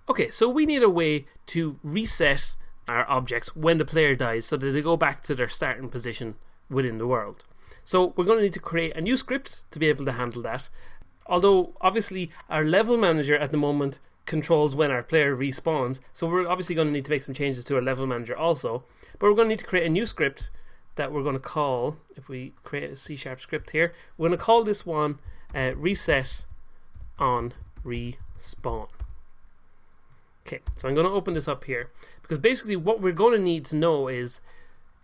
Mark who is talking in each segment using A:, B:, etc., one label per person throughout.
A: Okay, so we need a way to reset our objects when the player dies so that they go back to their starting position within the world. So we're going to need to create a new script to be able to handle that. Although obviously our level manager at the moment controls when our player respawns, so we're obviously going to need to make some changes to our level manager also. But we're going to need to create a new script that we're going to call, if we create a C# script here, we're going to call this one reset on respawn. Okay, so I'm going to open this up here because basically what we're going to need to know is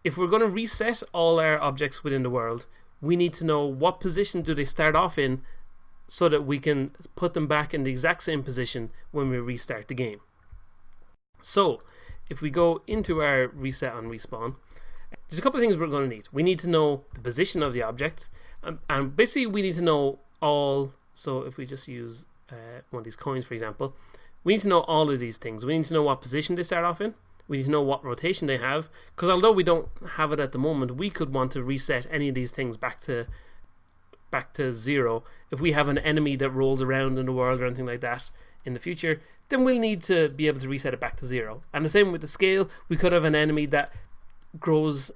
A: if we're going to reset all our objects within the world, we need to know what position do they start off in so that we can put them back in the exact same position when we restart the game. So if we go into our reset on respawn, there's a couple of things we're going to need. We need to know the position of the object, and basically we need to know all. So if we just use one of these coins for example, we need to know all of these things. We need to know what position they start off in. We need to know what rotation they have, because although we don't have it at the moment, we could want to reset any of these things back to 0. If we have an enemy that rolls around in the world or anything like that in the future, then we'll need to be able to reset it back to 0. And the same with the scale. We could have an enemy that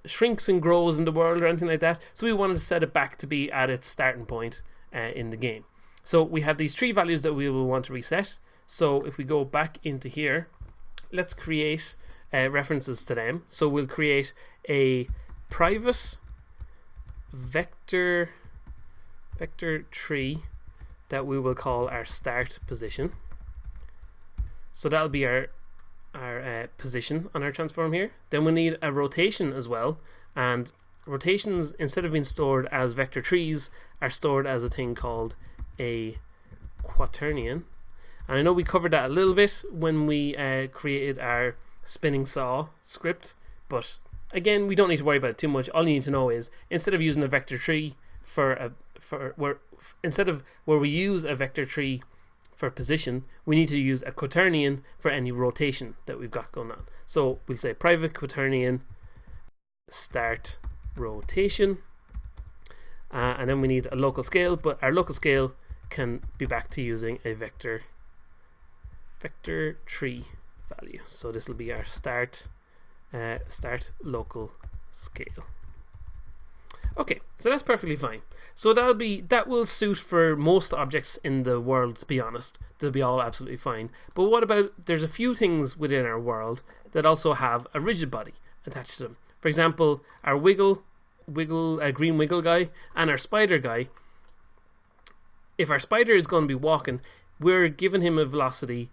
A: shrinks and grows in the world or anything like that, so we wanted to set it back to be at its starting point in the game. So we have these 3 values that we will want to reset. So if we go back into here, let's create references to them. So we'll create a private vector tree that we will call our start position. So that'll be our position on our transform here. Then we need a rotation as well, and rotations, instead of being stored as vector trees, are stored as a thing called a quaternion. And I know we covered that a little bit when we created our spinning saw script, but again, we don't need to worry about it too much. All you need to know is instead of using a vector tree instead of where we use a vector tree for position, we need to use a quaternion for any rotation that we've got going on. So we'll say private quaternion start rotation, and then we need a local scale, but our local scale can be back to using a vector tree value. So this will be our start local scale. Okay, so that's perfectly fine. So that will suit for most objects in the world, to be honest. They'll be all absolutely fine. But what about, there's a few things within our world that also have a rigid body attached to them. For example, our green wiggle guy and our spider guy. If our spider is going to be walking, we're giving him a velocity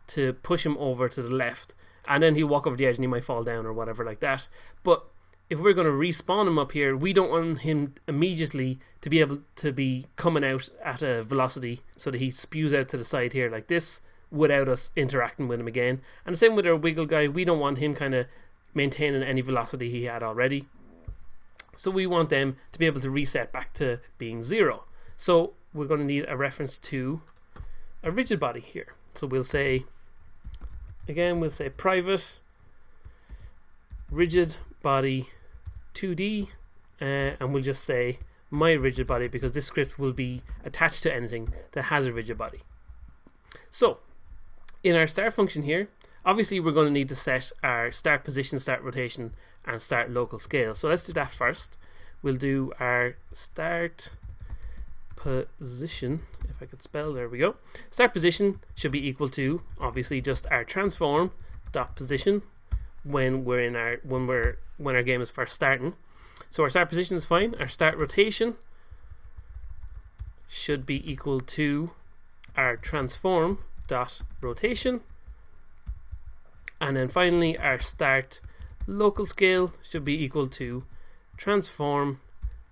A: to push him over to the left, and then he'll walk over the edge and he might fall down or whatever like that. But if we're going to respawn him up here, we don't want him immediately to be able to be coming out at a velocity so that he spews out to the side here like this without us interacting with him again. And the same with our wiggle guy, we don't want him kind of maintaining any velocity he had already. So we want them to be able to reset back to being 0. So we're going to need a reference to a rigid body here. So we'll say private rigid body 2D, and we'll just say my rigid body because this script will be attached to anything that has a rigid body. So in our start function here, obviously we're going to need to set our start position, start rotation, and start local scale. So let's do that first. We'll do our start position, if I could spell, there we go. Start position should be equal to obviously just our transform dot position when our game is first starting. So our start position is fine. Our start rotation should be equal to our transform dot rotation, and then finally our start local scale should be equal to transform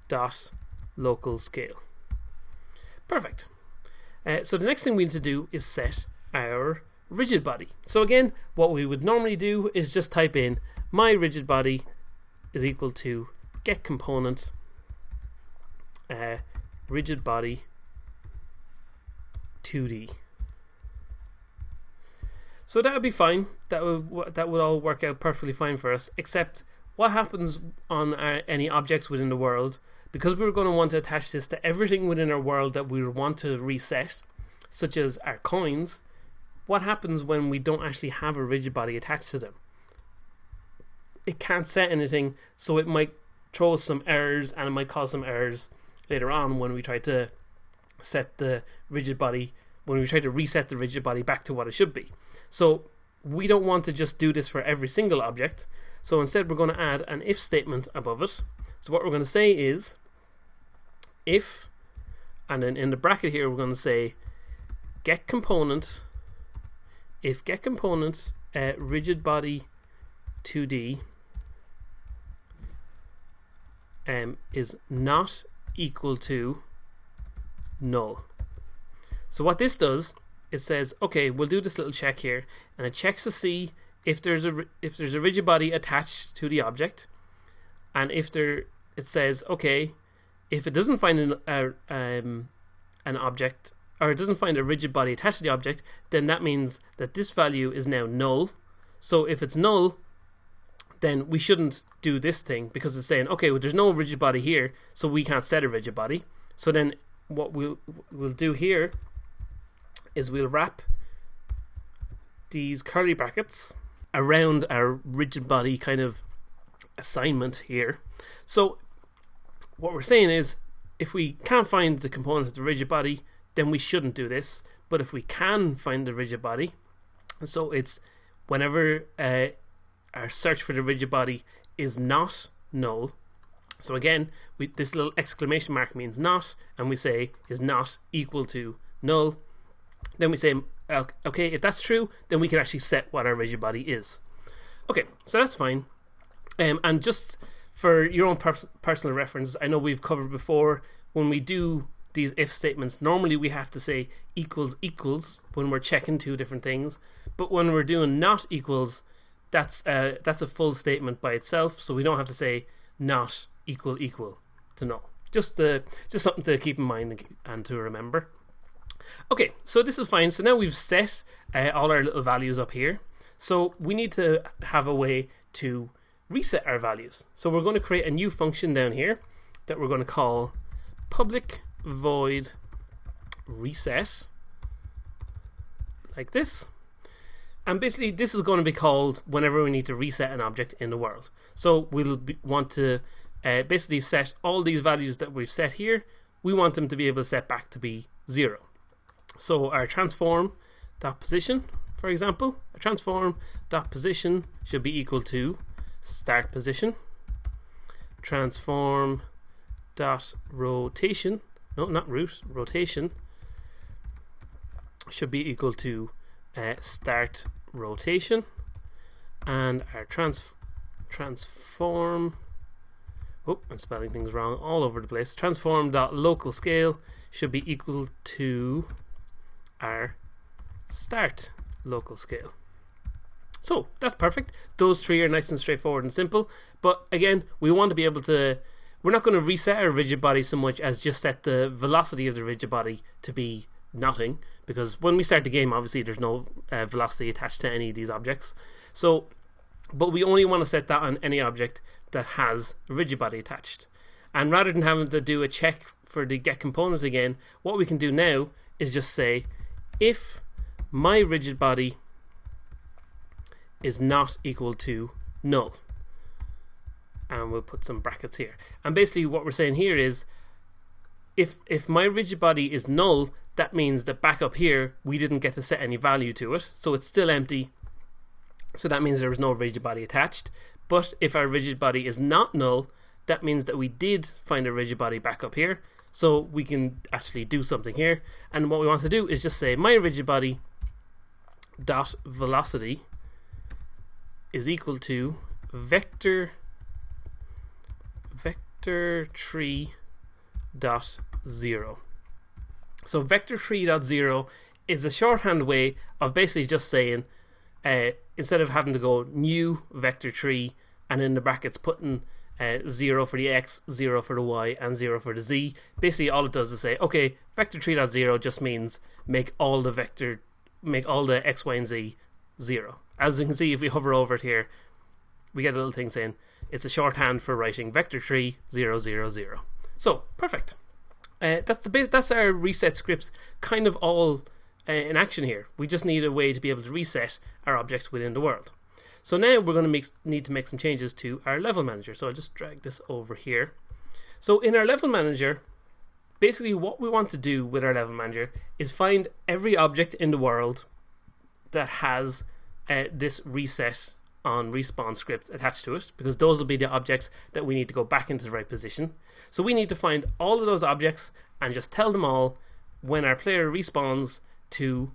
A: dot local scale. Perfect. So the next thing we need to do is set our rigid body. So again, what we would normally do is just type in my rigid body is equal to get component rigid body 2D. So that would be fine. That would all work out perfectly fine for us, except what happens on any objects within the world, because we're going to want to attach this to everything within our world that we want to reset, such as our coins. what happens when we don't actually have a rigid body attached to them? It can't set anything, so it might throw us some errors, and it might cause some errors later on when we try to set the rigid body, when we try to reset the rigid body back to what it should be. So we don't want to just do this for every single object, so instead we're going to add an if statement above it. So what we're going to say is if, and then in the bracket here we're going to say get component, if get component rigid body 2D is not equal to null. So what this does, it says, okay, we'll do this little check here, and it checks to see if there's a rigid body attached to the object, and if it says, okay, if it doesn't find an object, or it doesn't find a rigid body attached to the object, then that means that this value is now null. So if it's null, then we shouldn't do this thing, because it's saying, okay, well, there's no rigid body here, so we can't set a rigid body. So then what we'll do here is we'll wrap these curly brackets around our rigid body kind of assignment here. So what we're saying is, if we can't find the component of the rigid body, then we shouldn't do this. But if we can find the rigid body, so it's whenever our search for the rigid body is not null. So again, this little exclamation mark means not, and we say is not equal to null. Then we say, okay, if that's true, then we can actually set what our rigid body is. Okay, so that's fine. And just for your own personal reference, I know we've covered before, when we do these if statements, normally we have to say equals equals when we're checking two different things. But when we're doing not equals, that's a full statement by itself, so we don't have to say not equal to null. Just something to keep in mind and to remember. Okay, so this is fine. So now we've set all our little values up here. So we need to have a way to reset our values. So we're going to create a new function down here that we're going to call public void reset, like this. And basically this is going to be called whenever we need to reset an object in the world. So we'll want to basically set all these values that we've set here, we want them to be able to set back to be 0. So our transform.position, for example, our transform.position should be equal to start position. Transform.rotation, no, not rotation, should be equal to start rotation. And our transform, oh, I'm spelling things wrong all over the place. Transform.local scale should be equal to our start local scale. So that's perfect. Those three are nice and straightforward and simple. But again, we want to be able to, we're not going to reset our rigid body so much as just set the velocity of the rigid body to be nothing, because when we start the game, obviously there's no velocity attached to any of these objects. So, but we only want to set that on any object that has a rigid body attached. And rather than having to do a check for the get component again, what we can do now is just say if my rigid body is not equal to null, and we'll put some brackets here. And basically what we're saying here is if my rigid body is null, that means that back up here we didn't get to set any value to it, so it's still empty, so that means there was no rigid body attached. But if our rigid body is not null, that means that we did find a rigid body back up here, so we can actually do something here. And what we want to do is just say my rigid body dot velocity is equal to vector tree dot 0. So vector tree dot 0 is a shorthand way of basically just saying instead of having to go new vector tree and in the brackets putting 0 for the x, 0 for the y, and 0 for the z, basically all it does is say, okay, vector tree dot 0 just means make all the x, y, and z 0. As you can see, if we hover over it here, we get a little thing saying it's a shorthand for writing vector tree 0, 0, 0. So perfect. That's our reset script kind of all an action here. We just need a way to be able to reset our objects within the world. So now we're going to need to make some changes to our level manager. So I'll just drag this over here. So in our level manager, basically what we want to do with our level manager is find every object in the world that has this reset on respawn script attached to it, because those will be the objects that we need to go back into the right position. So we need to find all of those objects and just tell them all when our player respawns to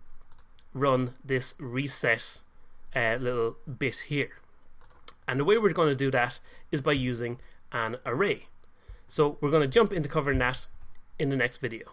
A: run this reset little bit here. And the way we're going to do that is by using an array. So we're going to jump into covering that in the next video.